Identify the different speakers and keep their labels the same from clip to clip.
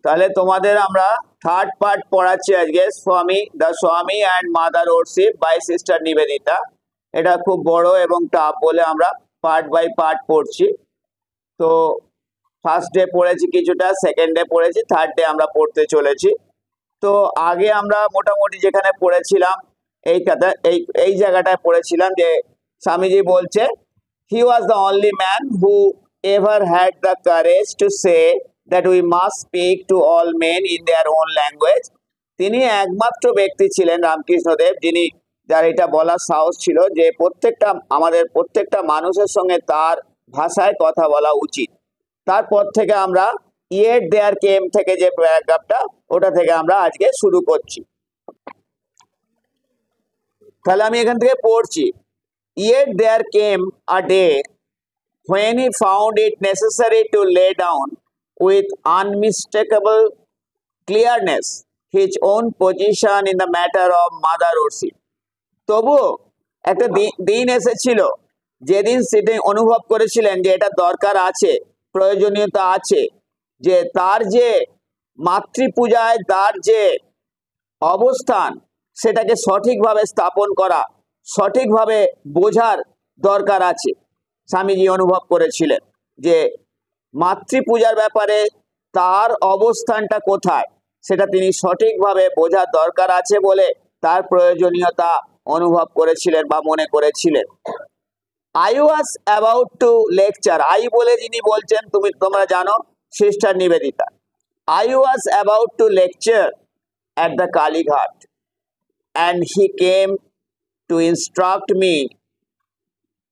Speaker 1: তাহলে তোমাদের আমরা থার্ড পার্ট পড়াচ্ছি আজকে, Swami and mother worship by sister Nivedita. এটা খুব বড় এবং টাফ বলে আমরা পার্ট বাই পার্ট পড়ছি। তো ফার্স্ট ডে পড়েছি কিছুটা, সেকেন্ড ডে পড়েছি, থার্ড ডে আমরা পড়তে চলেছি। তো আগে আমরা মোটামুটি যেখানে পড়েছিলাম এই কথা এই জায়গাটায় পড়েছিলাম যে স্বামীজি বলছে, he was the only man who ever had the courage to say that we must speak to all men in their own language. তিনি একমাত্র ব্যক্তি ছিলেন রামকৃষ্ণদেব যিনি, যার এটা বলার সাহস ছিল যে আমাদের প্রত্যেকটা মানুষের সঙ্গে তার ভাষায় কথা বলা উচিত। তারপর থেকে আমরা ইয়েট দেয়ার কেম থেকে যে প্যারাগ্রাফটা, ওটা থেকে আমরা আজকে শুরু করছি। তাহলে আমি এখান থেকে পড়ছি। Yet there came a day when he found it necessary to lay down with unmistakable clearness his own position in the matter of mother worship. তবুও একটা দিন এসেছিল যেদিন সেটা অনুভব করেছিলেন যে এটা দরকার আছে, প্রয়োজনীয়তা আছে, যে তার যে মাতৃপূজায় তার যে অবস্থান সেটাকে সঠিকভাবে স্থাপন করা, সঠিকভাবে বোঝার দরকার আছে। স্বামীজি অনুভব করেছিলেন যে মাতৃপূজার ব্যাপারে তার অবস্থানটা কোথায় সেটা তিনি সঠিকভাবে বোঝার দরকার আছে বলে তার প্রয়োজনীয়তা অনুভব করেছিলেন বা মনে করেছিলেন। I was about to lecture, I বলে যিনি বলছেন তোমরা জানো sister Nivedita. I was about to lecture at the Kalighat, and he came to instruct me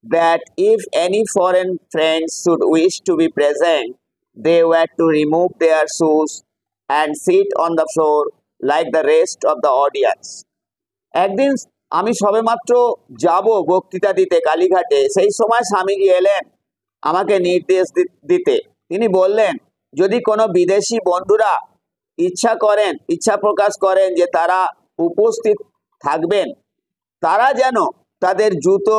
Speaker 1: that if any foreign friends should wish to be present, they were to remove their shoes and sit on the floor like the rest of the audience. একদিন আমি সবেমাত্র যাব বক্তৃতা দিতে কালীঘাটে, সেই সময় স্বামীজি এলেন আমাকে নির্দেশ দিতে। তিনি বললেন, যদি কোনো বিদেশি বন্ধুরা ইচ্ছা প্রকাশ করেন যে তারা উপস্থিত থাকবেন, তারা যেন তাদের জুতো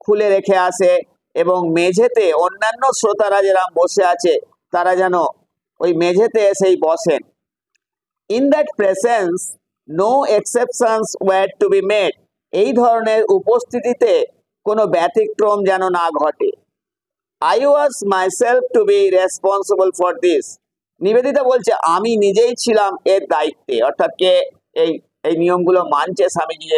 Speaker 1: খুলে রেখে আসে এবং মেঝেতে অন্যান্য শ্রোতারা যারা বসে আছে তারা যেন ওই মেঝেতে এসেই বসেন। In that presence no exceptions were to be made, এই ধরনের উপস্থিতিতে কোনো ব্যতিক্রম যেন না ঘটে। I was myself to be responsible for this, Nivedita বলছে আমি নিজেই ছিলাম এর দায়িত্বে, অর্থাৎ কে এই নিয়মগুলো মানছে স্বামীজি,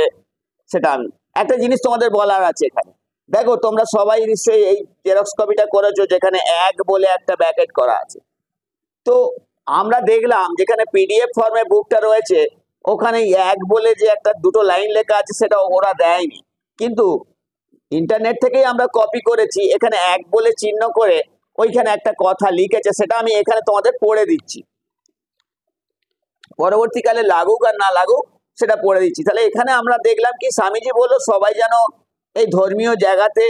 Speaker 1: সেটা আমি। একটা জিনিস তোমাদের বলার আছে এখানে, দেখো তোমরা সবাই নিশ্চয়ই এই জেরক্স কপিটা করেছো যেখানে এক বলে একটা ব্র্যাকেট করা আছে। তো আমরা দেখলাম যেখানে পিডিএফ ফর্মে বুকটা রয়েছে ওখানে এক বলে যে একটা দুটো লাইন লেখা আছে সেটা ওরা দেয়নি, কিন্তু ইন্টারনেট থেকেই আমরা কপি করেছি, এখানে এক বলে চিহ্ন করে ওইখানে একটা কথা লিখেছে, সেটা আমি এখানে তোমাদের পড়ে দিচ্ছি, পরবর্তীকালে লাগুক আর না লাগুক সেটা পড়ে দিচ্ছি। তাহলে এখানে আমরা দেখলাম কি স্বামীজি বললো সবাই যেন এই ধর্মীয় জায়গাতে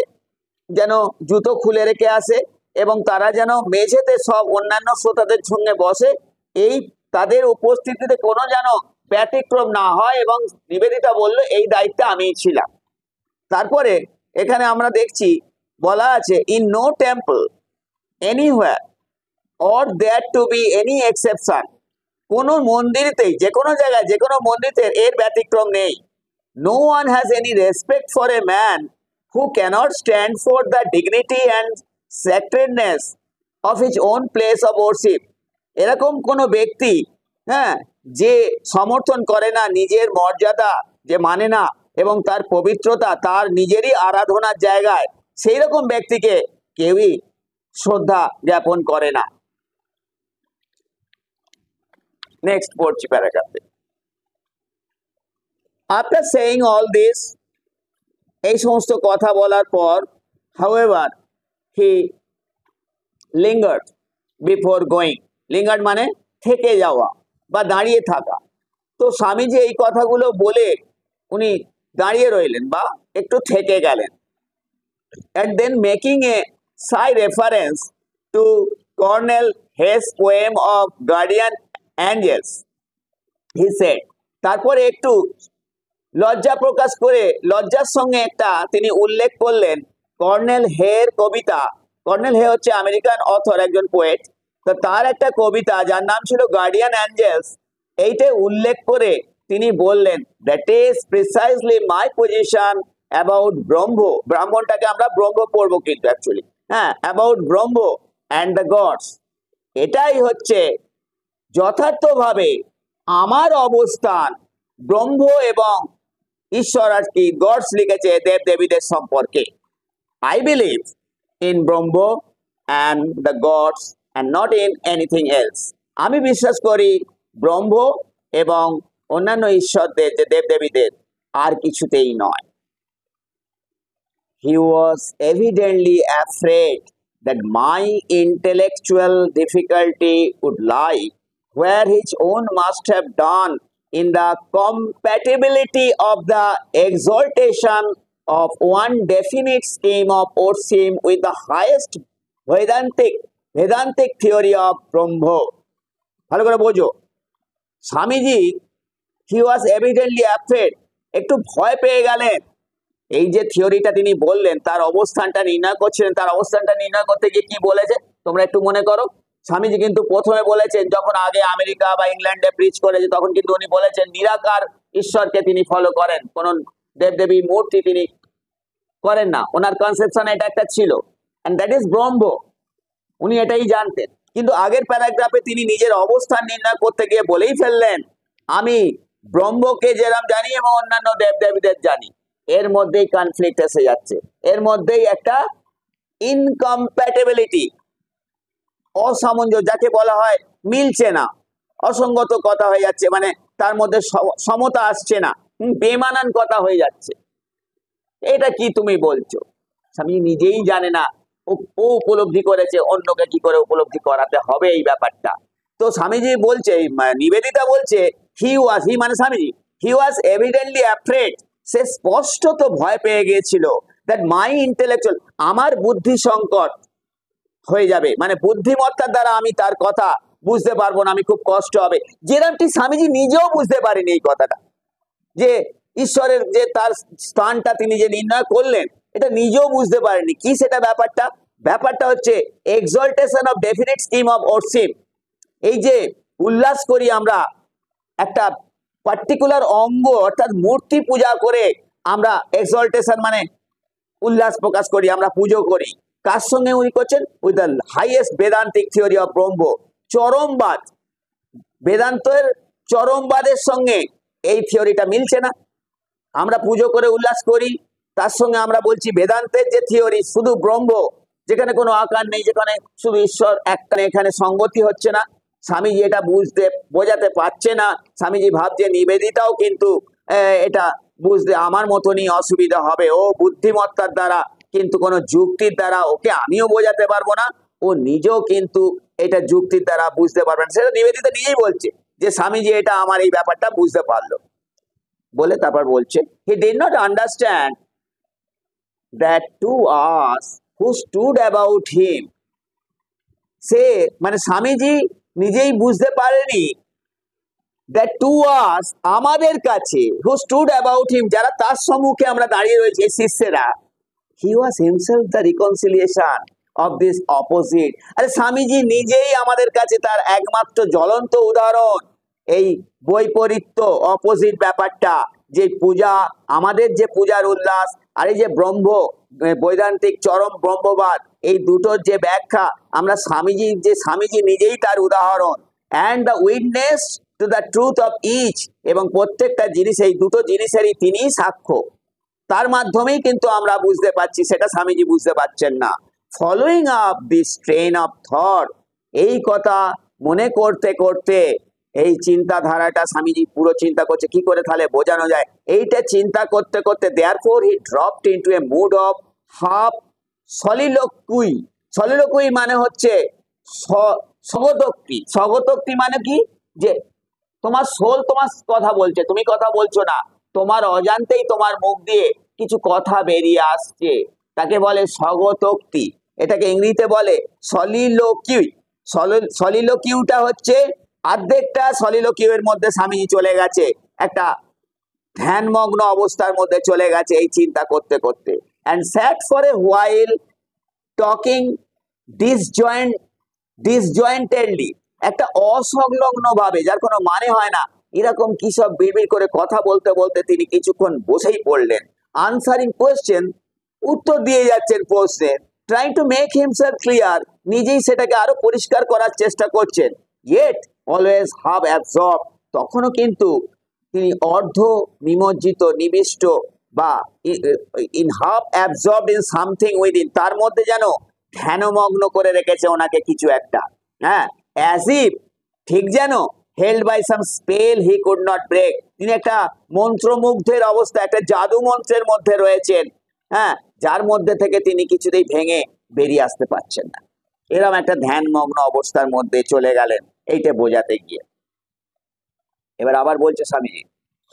Speaker 1: যেন জুতো খুলে রেখে আসে এবং তারা যেন মেঝেতে সব অন্যান্য শ্রোতাদের সঙ্গে বসে, এই তাদের উপস্থিতিতে কোনো যেন ব্যতিক্রম না হয়, এবং নিবেদিতা বলল এই দায়িত্বে আমিই ছিলাম। তারপরে এখানে আমরা দেখছি বলা আছে, in no temple anywhere or there to be any exception, কোনো মন্দিরেতেই যে কোনো জায়গায় যে কোনো মন্দিরের এর ব্যতিক্রম নেই। No one has any respect for a man who can't stand for the dignity and sacredness of his own place of worship, এরকম কোনো ব্যক্তি যে সমর্থন করে না নিজের মর্যাদা, যে মানে না এবং তার পবিত্রতা তার নিজেরই আরাধনার জায়গায়, সেই রকম ব্যক্তিকে কেউই শ্রদ্ধা জ্ঞাপন করে না। নেক্সট পড়ছি প্যারাগ্রাফে। আফটার সেইং অল দিস, এই সমস্ত কথা বলার পর, হাউএভার হি লিঙ্গার্ড বিফোর গোয়িং, লিঙ্গার্ড মানে থেকে যাওয়া বা দাঁড়িয়ে থাকা। তো স্বামীজি এই কথাগুলো বলে উনি দাঁড়িয়ে রইলেন বা একটু থেকে গেলেন। and then making a side reference to Cornell Hayes' poem of Guardian Angels, he said, তারপরে একটু লজ্জা প্রকাশ করে লজ্জার সঙ্গে একটা তিনি উল্লেখ করলেন কর্নেল হের কবিতা। কর্নেল হে হচ্ছে আমেরিকান অথর, একজন পোয়েট। তো তার একটা কবিতা যার নাম ছিল গার্ডিয়ান অ্যাঞ্জেলস, এইটা উল্লেখ করে তিনি বললেন that is precisely my position about ব্রহ্ম। ব্রাহ্মণটাকে আমরা ব্রহ্ম পড়বো কিন্তু অ্যাকচুয়ালি, হ্যাঁ, about Brahma and the gods. এটাই হচ্ছে যথার্থভাবে আমার অবস্থান ব্রহ্ম এবং ঈশ্বর আর কি গডস লিখেছে দেব দেবীদের সম্পর্কে। I believe in Brahma and the gods and not in anything else. আমি বিশ্বাস করি ব্রহ্ম এবং অন্যান্য ঈশ্বরদের যে দেবদেবীদের, আর কিছুতেই নয়। He was evidently afraid that my intellectual difficulty would lie where his own must have done in the compatibility of the exaltation of one definite scheme of Orsim with the highest Vedantic theory of Brahma. ভালো করে বোঝো, Swamiji he was evidently afraid, একটু ভয় পেয়ে গেলেন। এই যে থিওরিটা তিনি বললেন তার অবস্থানটা নির্ণয় করছিলেন, তার অবস্থানটা নির্ণয় করতে গিয়ে কি বলেছে তোমরা একটু মনে করো। স্বামীজি কিন্তু প্রথমে বলেছেন, যখন আগে আমেরিকা বা ইংল্যান্ডে প্রিচ করেছে তখন কিন্তু উনি বলেছেন নিরাকার ঈশ্বরকে তিনি ফলো করেন, কোন দেবদেবী মূর্তি তিনি করেন না। ওনার কনসেপশন এটা একটা ছিল, এন্ড দ্যাট ইজ ব্রহ্ম। উনি এটাই জানতেন, কিন্তু আগের প্যারাগ্রাফে তিনি নিজের অবস্থান নির্ণয় করতে গিয়ে বলেই ফেললেন আমি ব্রহ্মকে যেরকম জানি এবং অন্যান্য দেবদেবীদের জানি। এর মধ্যেই কনফ্লিক্ট এসে যাচ্ছে, এর মধ্যেই একটা ইনকম্প্যাটেবিলিটি, অসামঞ্জস্য, যাকে বলা হয় মিলছে না, অসঙ্গত কথা হয়ে যাচ্ছে, মানে তার মধ্যে সমতা আসছে না, বেমানান কথা হয়ে যাচ্ছে। এটা কি তুমি বলছো? স্বামী নিজেই জানে না, ও উপলব্ধি করেছে, অন্যকে কি করে উপলব্ধি করাতে হবে এই ব্যাপারটা। তো স্বামীজি বলছে, নিবেদিতা বলছে হি মানে স্বামীজি, হি ওয়াজ এভিডেন্টলি অ্যাফ্রেড, সে স্পষ্টত ভয় পেয়ে গিয়েছিল দ্যাট মাই ইন্টেলেকচুয়াল, আমার বুদ্ধি সংকট হয়ে যাবে, মানে বুদ্ধিমত্তার দ্বারা আমি তার কথা বুঝতে পারবো না, আমি খুব কষ্ট হবে। যেরকমটি স্বামীজি নিজেও বুঝতে পারেনি এই কথাটা, যে ঈশ্বরের যে তার স্থানটা তিনি যে নির্ণয় করলেন এটা নিজেও বুঝতে পারেনি। কি সেটা ব্যাপারটা হচ্ছে এক্সল্টেশন অফ ডেফিনিট স্কিম অফ ওরসিম। এই যে উল্লাস করি আমরা একটা পার্টিকুলার অঙ্গ অর্থাৎ মূর্তি পূজা করে, আমরা এক্সল্টেশন মানে উল্লাস প্রকাশ করি, আমরা পুজো করি। কার সঙ্গে উনি করছেন? With the highest বেদান্তিক theory of ব্রহ্ম, চরমবাদ, বেদান্তের চরমবাদের সঙ্গে এই থিওরিটা মিলছে না। আমরা পুজো করে উল্লাস করি, তার সঙ্গে আমরা বলছি বেদান্তের যে থিওরি শুধু ব্রহ্ম, যেখানে কোনো আকার নেই, যেখানে শুধু ঈশ্বর একটা, এখানে সঙ্গতি হচ্ছে না। স্বামীজি এটা বোঝাতে পারছে না। স্বামীজি ভাবছে নিবেদিতাও কিন্তু এটা বুঝতে আমার মতনই অসুবিধা হবে, ও বুদ্ধিমত্তার দ্বারা কিন্তু কোনো যুক্তির দ্বারা ওকে আমিও বোঝাতে পারবো না, ও নিজেও কিন্তু এটা যুক্তির দ্বারা বুঝতে পারবে না। সেটা নিবেদিতা নিজেই বলছে যে স্বামীজি এটা আমার এই ব্যাপারটা বুঝতে পারলো বলে তারপর বলছে he did not understand that to us who stood about him, সে মানে স্বামীজি নিজেই বুঝতে পারেনি that to us, আমাদের কাছে, who stood about him, যারা তার সম্মুখে আমরা দাঁড়িয়ে রয়েছে শিষ্যেরা, he was himself the reconciliation of this opposite। আরে স্বামীজি নিজেই আমাদের কাছে তার একমাত্র জ্বলন্ত উদাহরণ, এই বৈপরীত্য অপোজিট ব্যাপারটা, যে পূজা, আমাদের যে পূজার উল্লাস আর এই যে ব্রহ্ম বৈদান্তিক চরম ব্রহ্মবাদ, এই দুটোর যে ব্যাখ্যা আমরা স্বামীজি নিজেই তার উদাহরণ, and the witness to the truth of each, এবং প্রত্যেকটা জিনিস, এই দুটো জিনিসেরই তিনিই সাক্ষ্য। তার মাধ্যমেই কিন্তু আমরা বুঝতে পারছি, সেটা স্বামীজি বুঝতে পারছেন না। Following up this train of thought, এই কথা মনে করতে করতে, এই চিন্তাধারাটা স্বামীজি পুরো চিন্তা করছে কি করে তাহলে বোঝানো যায়। এইটা চিন্তা করতে করতে therefore he dropped into a mood of half soliloquy মানে হচ্ছে স্বগতোক্তি মানে কি, যে তোমার সোল তোমার কথা বলছে, তুমি কথা বলছো না, তোমার অজান্তেই তোমার মুখ দিয়ে কিছু কথা বেরিয়ে আসছে, তাকে বলে স্বগতোক্তি। এটাকে ইংরেজিতে বলে সলিলোকিউটা হচ্ছে অর্ধেকটা সলিলোকিউর মধ্যে স্বামীজি চলে গেছে, একটা ধ্যানমগ্ন অবস্থার মধ্যে চলে গেছে এই চিন্তা করতে করতে। and sat for a while talking disjoint ডিসজয়েন্টেডলি, একটা অসংলগ্ন ভাবে, যার কোনো মানে হয় না, এরকম কি সব বিড়বিড় করে কথা বলতে বলতে তিনি কিছুক্ষণ বসেই পড়লেন। আনসারিং কোয়েশ্চেন, উত্তর দিয়ে যাচ্ছেন প্রশ্নের, trying to make himself clear, নিজেই সেটাকে আরো পরিষ্কার করার চেষ্টা করছেন। ইয়েট অলওয়েজ হাফ অ্যাবজর্ব, তখনও কিন্তু তিনি অর্ধ নিমজ্জিত, নিবিষ্ট বা in half absorbed in something within, তার মধ্যে যেন ধ্যানমগ্ন করে রেখেছে ওনাকে কিছু একটা, হ্যাঁ, অ্যাজ ইফ, ঠিক যেন held by some spell he could not break, তিনি একটা মন্ত্রমুগ্ধের অবস্থা, একটা জাদু মন্ত্রের মধ্যে রয়েছেন, হ্যাঁ, যার মধ্যে থেকে তিনি কিছুতেই ভেঙে বেরিয়ে আসতে পারছেন না। এরকম একটা ধ্যানমগ্ন অবস্থার মধ্যে চলে গেলেন, এইটা বোঝাতে গিয়ে। এবার আবার বলছে Swamiji,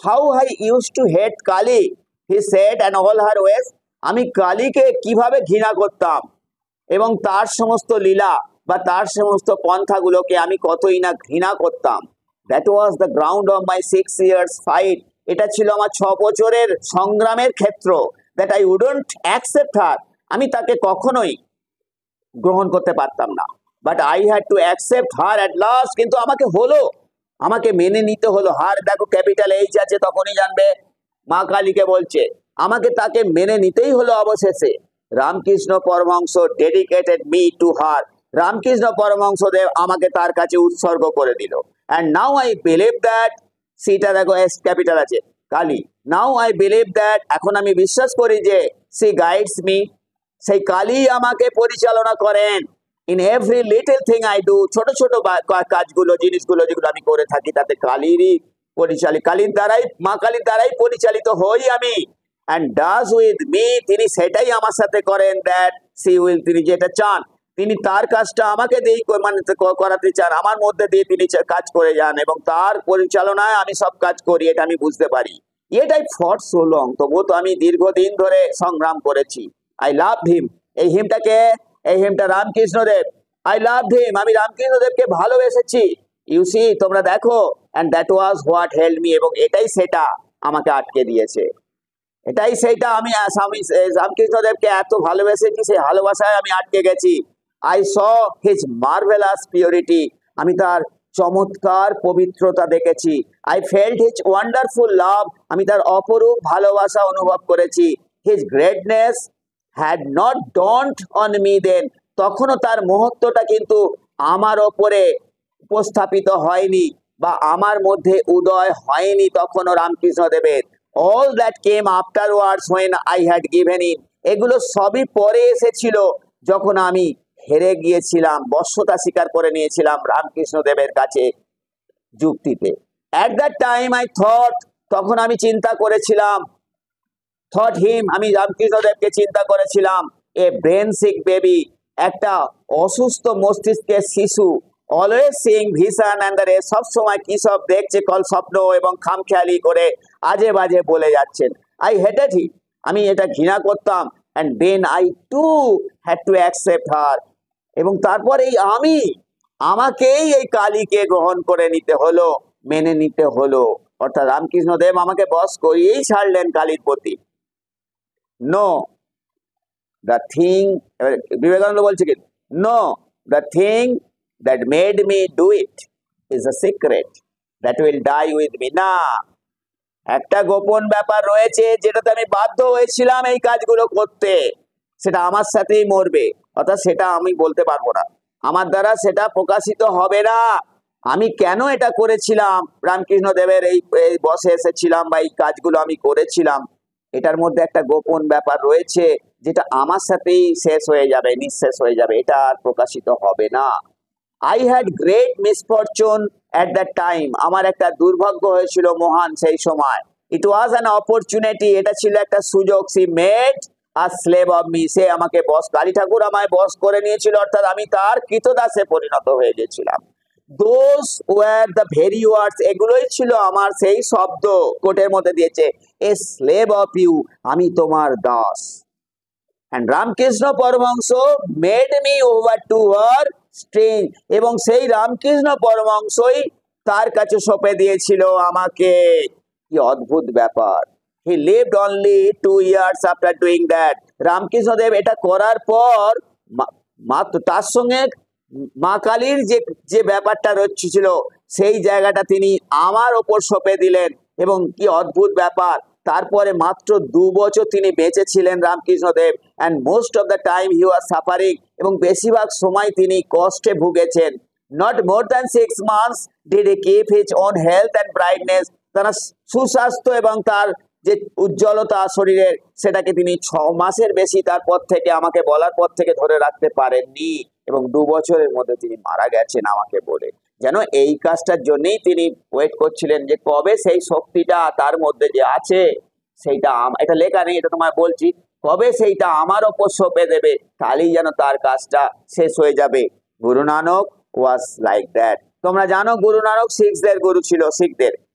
Speaker 1: how I used to hate Kali he said and all her ways, আমি কালীকে কিভাবে ঘৃণা করতাম এবং তার সমস্ত লীলা বা তার সমস্ত পন্থাগুলোকে আমি কতই না ঘৃণা করতাম। That was the ground of my 6 years fight, এটা ছিল আমার 6 বছরের সংগ্রামের ক্ষেত্র। দ্যাট আই উডন্ট অ্যাকসেপ্ট হার, আমি তাকে কখনোই গ্রহণ করতে পারতাম না। But I had to accept her at last, কিন্তু আমাকে হলো, আমাকে মেনে নিতে হলো। হার দেখো ক্যাপিটাল এইচ আছে, তখনই জানবে মা কালীকে বলছে, আমাকে তাকে মেনে নিতেই হলো অবশেষে। Ramakrishna Paramahamsa dedicated me to her, Ramakrishna Paramahamsa Dev আমাকে তার কাছে উৎসর্গ করে দিল। And now I believe that, সিটা দেখো এস ক্যাপিটাল আছে, Kali. Now I believe that, এখন আমি বিশ্বাস করি যে সি গাইডস মি, সেই কালী আমাকে পরিচালনা করেন। In every little thing I do, ছোট ছোট কাজগুলো, জিনিসগুলো যেগুলো আমি করে থাকি, তাতে কালীরই পরিচালিত, কালীর দ্বারাই, মা কালীর দ্বারাই পরিচালিত হই আমি। অ্যান্ড ডাজ উইথ মি, তিনি সেটাই আমার সাথে করেন। দ্যাট সি উইল, তিনি যেটা চান, তিনি তার কাজটা আমাকে দিয়েই মানে করাতে চান, আমার মধ্যে দিয়ে তিনি কাজ করে যান এবং তার পরিচালনায় আমি সব কাজ করি, এটা আমি বুঝতে পারি। এটাই ফর সো লং, তবুও তো আমি দীর্ঘদিন ধরে সংগ্রাম করেছি। আই লাভ হিম, এই হিমটাকে, এই হিমটা রামকৃষ্ণদেব, আই লাভ হিম, আমি রামকৃষ্ণদেবকে ভালোবেসেছি। ইউ সি, তোমরা দেখো, and that was what held me, এবং এটাই সেটা আমাকে আটকে দিয়েছে, এটাই সেইটা, আমি স্বামী রামকৃষ্ণদেবকে এত ভালোবেসেছি, সেই ভালোবাসায় আমি আটকে গেছি। I saw his marvellous purity, আমি তার চমৎকার পবিত্রতা দেখেছি। I felt his wonderful love, আমি তার অপরূপ ভালোবাসা অনুভব করেছি। His greatness had not dawned on me then, তখনও তার মহত্বটা কিন্তু আমার ওপরে উপস্থাপিত হয়নি বা আমার মধ্যে উদয় হয়নি তখনও রামকৃষ্ণদেবের। All that came afterwards when I had given in, এগুলো সবই পরে এসেছিল, যখন আমি হেরে গিয়েছিলাম, বশ্যতা স্বীকার করে নিয়েছিলাম রামকৃষ্ণদেবের কাছে যুক্তিতে। At that time I thought, তখন আমি চিন্তা করেছিলাম, থট হিম, আমি রামকৃষ্ণদেবকে চিন্তা করেছিলাম, এ ব্রেন সিক বেবি, একটা অসুস্থ মস্তিষ্কের শিশু, always seeing vision and the rest, সব সময় কি সব দেখছে, কল স্বপ্ন এবং খামখেয়ালি করে আজে বাজে বলে যাচ্ছেন। আই হেটেড হিম, আমি এটা ঘৃণা করতাম। And then I too had to accept her, এবং তারপর এই আমি, আমাকেই এই কালীকে গ্রহণ করে নিতে হলো, মেনে নিতে হলো। অর্থাৎ রামকৃষ্ণদেব আমাকে বশ করিয়েই ছাড়লেন কালীর প্রতি। নো দ্য থিং, বিবেকানন্দ বলছে কি, no the thing that made me do it is a secret that will die with me, না, একটা গোপন ব্যাপার রয়েছে যেটাতে আমি বাধ্য হয়েছিলাম এই কাজগুলো করতে, সেটা আমার সাথেই মরবে, অর্থাৎ সেটা আমি বলতে পারবো না, আমার দ্বারা সেটা প্রকাশিত হবে না। আমি কেন এটা করেছিলাম, রামকৃষ্ণ দেবের এই বসে এসেছিলাম বা এই কাজগুলো আমি করেছিলাম, এটার মধ্যে একটা গোপন ব্যাপার রয়েছে যেটা আমার সাথেই শেষ হয়ে যাবে, নিঃশেষ হয়ে যাবে, এটা আর প্রকাশিত হবে না। I had great misfortune at that time, আমার একটা দুর্ভাগ্য হয়েছিল মহান সেই সময়। ইট ওয়াজ অ্যান অপরচুনিটি, এটা ছিল একটা সুযোগ। She made a slave of me, সে আমাকে বস, কালী ঠাকুর আমায় বস করে নিয়েছিল, অর্থাৎ আমি তার কৃতদাসে পরিণত হয়ে গেছিলাম। দোজ ওয়ার দ্য ভেরি ওয়ার্ডস, এগুলোই ছিল আমার সেই শব্দ, কোটের মধ্যে দিয়েছে, এ স্লেভ অফ ইউ, আমি তোমার দাস। And Ramakrishna Paramahansa made me over to her strange, এবং সেই রামকৃষ্ণ পরমহংসই তার কাছে সঁপে দিয়েছিল আমাকে। কি অদ্ভুত ব্যাপার। He lived only 2 years after doing that, Ramakrishnadev এটা করার পর মাত্র তার সঙ্গে মা কালীর যে যে ব্যাপারটা রয়েছিল সেই জায়গাটা তিনি আমার ওপর সঁপে দিলেন। এবং কি অদ্ভুত ব্যাপার, তারপরে মাত্র 2 বছর তিনি বেঁচে ছিলেন রামকৃষ্ণদেব, and most of the time he was suffering, এবং বেশিরভাগ সময় তিনি কষ্টে ভুগেছেন। Not more than 6 months did he keep his own health and brightness, তার সুস্বাস্থ্য এবং তার যে উজ্জ্বলতা শরীরের সেটাকে তিনি 6 মাসের বেশি তারপর থেকে আমাকে বলার পর থেকে ধরে রাখতে পারেননি, এবং 2 বছরের মধ্যে তিনি মারা গেছেন আমাকে বলে। যেন এই কাজটার জন্যই তিনি ওয়েট করছিলেন যে কবে সেই শক্তিটা তার মধ্যে যে আছে সেইটা, এটা লেখা নেই, এটা তোমায় বলছি, কবে সেইটা আমার ওপর সঁপে দেবে, তাহলেই যেন তার কাজটা শেষ হয়ে যাবে। Guru Nanak was like that. তোমরা জানো গুরু নানক শিখদের গুরু ছিল,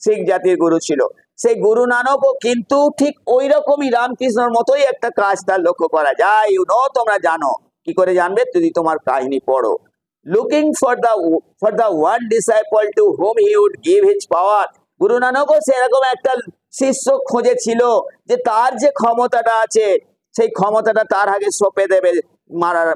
Speaker 1: শিখ জাতির গুরু ছিল। সেই গুরু নানকও কিন্তু ঠিক ওই রকমই রামকৃষ্ণর মতোই একটা কাজ তার লক্ষ্য করা যায়। তোমরা জানো, কি করে জানবে, যদি তোমার কাহিনী পড়ো। Looking for the one disciple to whom he would give his power, Guru নানকও সেরকম একটা শিষ্য খুঁজেছিল যে তার যে ক্ষমতাটা আছে সেই ক্ষমতাটা তার আগে সঁপে দেবে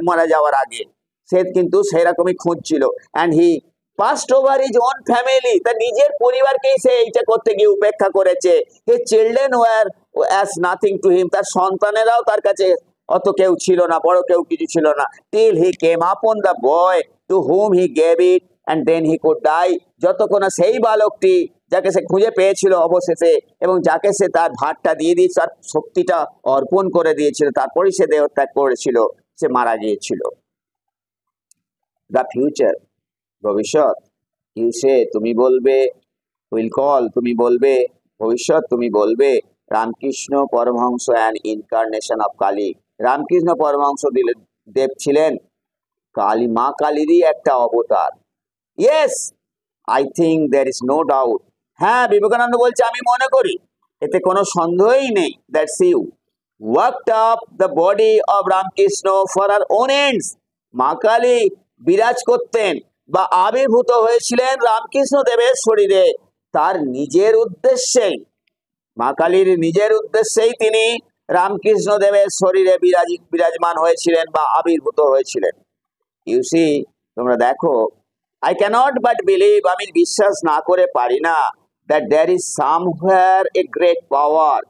Speaker 1: মারা যাওয়ার আগে। সে কিন্তু সেরকমই খুঁজছিল। And he passed over his own family, তার নিজের পরিবারকেই সে এইটা করতে গিয়ে উপেক্ষা করেছে। His children were as nothing to him, তার সন্তানেরাও তার কাছে অত কেউ ছিল না, বড় কেউ কিছু ছিল না। Till he came upon the boy to whom he gave it and then he could die, যতক্ষণ না সেই বালকটি যাকে সে খুঁজে পেয়েছিল অবশেষে, এবং যাকে সে তার ভাতটা দিয়ে দিয়ে তার শক্তিটা অর্পণ করে দিয়েছিল, তারপরেই সে দেহত্যাগ করেছিল, সে মারা গিয়েছিল। দ্য ফিউচার, ভবিষ্যৎ, ইউ সে, তুমি বলবে, উইল কল, তুমি বলবে, ভবিষ্যৎ তুমি বলবে, Ramakrishna Paramahamsa an incarnation of Kali, Ramakrishna Paramahamsa Dev ছিলেন কালী, মা কালীরই একটা অবতার। Yes, I think there is no doubt, হ্যাঁ বিবেকানন্দ বলছে আমি মনে করি, এতে কোনো সন্দেহই নেই। That's you worked up the body of Ramakrishna for her own ends, মা কালী বিরাজ করতেন বা আবির্ভূত হয়েছিলেন রামকৃষ্ণ দেবের শরীরে তার নিজের উদ্দেশ্যেই, মা কালীর নিজের উদ্দেশ্যেই তিনি রামকৃষ্ণ দেবের শরীরে বিরাজমান হয়েছিলেন বা আবির্ভূত হয়েছিলেন। ইউ সি, তোমরা দেখো, আই ক্যানট বাট বিলিভ, আমি বিশ্বাস না করে পারি না, that there is somewhere a great power,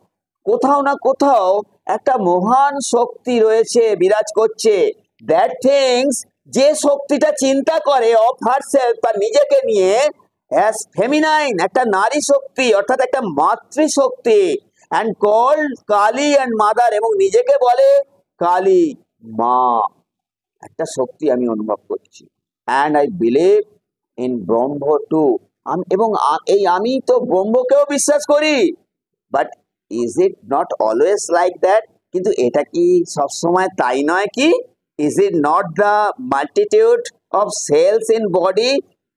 Speaker 1: কোথাও না কোথাও একটা মহান শক্তি রয়েছে, বিরাজ করছে। দ্যাট থিংস, যে শক্তিটা চিন্তা করে অফ হারসেলফ, তার নিজেকে নিয়ে, অ্যাজ ফেমিনাইন, একটা নারী শক্তি অর্থাৎ একটা মাতৃশক্তি, and called Kali and mother, এবং নিজেকে বলে কালী মা, একটা শক্তি আমি অনুভব করছি। And I believe in Brahman too, এবং এই আমি তো ব্রহ্মকেও বিশ্বাস করি। But is it not always like that, কিন্তু এটা কি সবসময় তাই নয় কি? Is it not the multitude of cells in body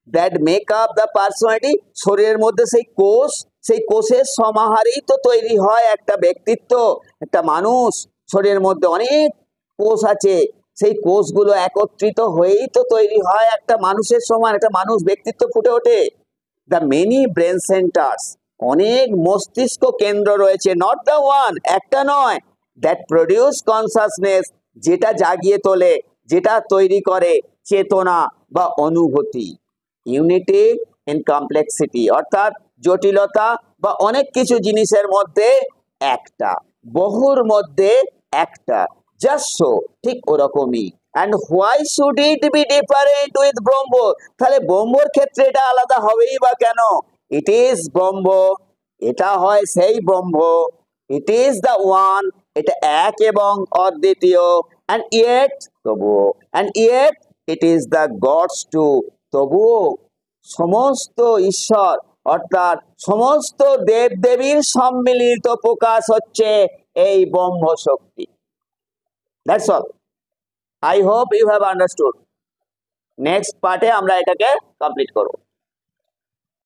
Speaker 1: that make up the personality, শরীরের মধ্যে সেই কোষ, সেই কোষের সমাহারেই তো তৈরি হয় একটা ব্যক্তিত্ব, একটা মানুষ। শরীরের মধ্যে অনেক কোষ আছে, সেই কোষগুলো একত্রিত হয়েই তো তৈরি হয় একটা মানুষের সমান, একটা মানুষ ব্যক্তিত্ব ফুটে ওঠে। দ্য মেনি ব্রেন সেন্টার্স, অনেক মস্তিষ্ক কেন্দ্র রয়েছে, নট দ্য ওয়ান, একটা নয়, দ্যাট প্রডিউস কনসাসনেস, যেটা জাগিয়ে তোলে, যেটা তৈরি করে চেতনা বা অনুভূতি। ইউনিটি ইন কমপ্লেক্সিটি, অর্থাৎ জটিলতা বা অনেক কিছু জিনিসের মধ্যে একটা, বহুর মধ্যে একটা, জাস্ট সো, ঠিক ওরকমই। And why should it be different with ব্রহ্ম, তাহলে ব্রহ্মর ক্ষেত্রে এটা আলাদা হবেই বা কেন? ইট ইজ ব্রহ্ম, এটা হয় সেই ব্রহ্ম, ইট ইজ দ্য ওয়ান, এটা এক এবং অদ্বিতীয়, অ্যান্ড ইয়েট, তবুও, and yet it is the gods too, তবুও সমস্ত ঈশ্বর অর্থাৎ সমস্ত দেব দেবীর সম্মিলিত প্রকাশ হচ্ছে এই ব্রহ্ম শক্তি। That's all, I hope you have understood. Next পার্টে আমরা এটাকে কমপ্লিট করব।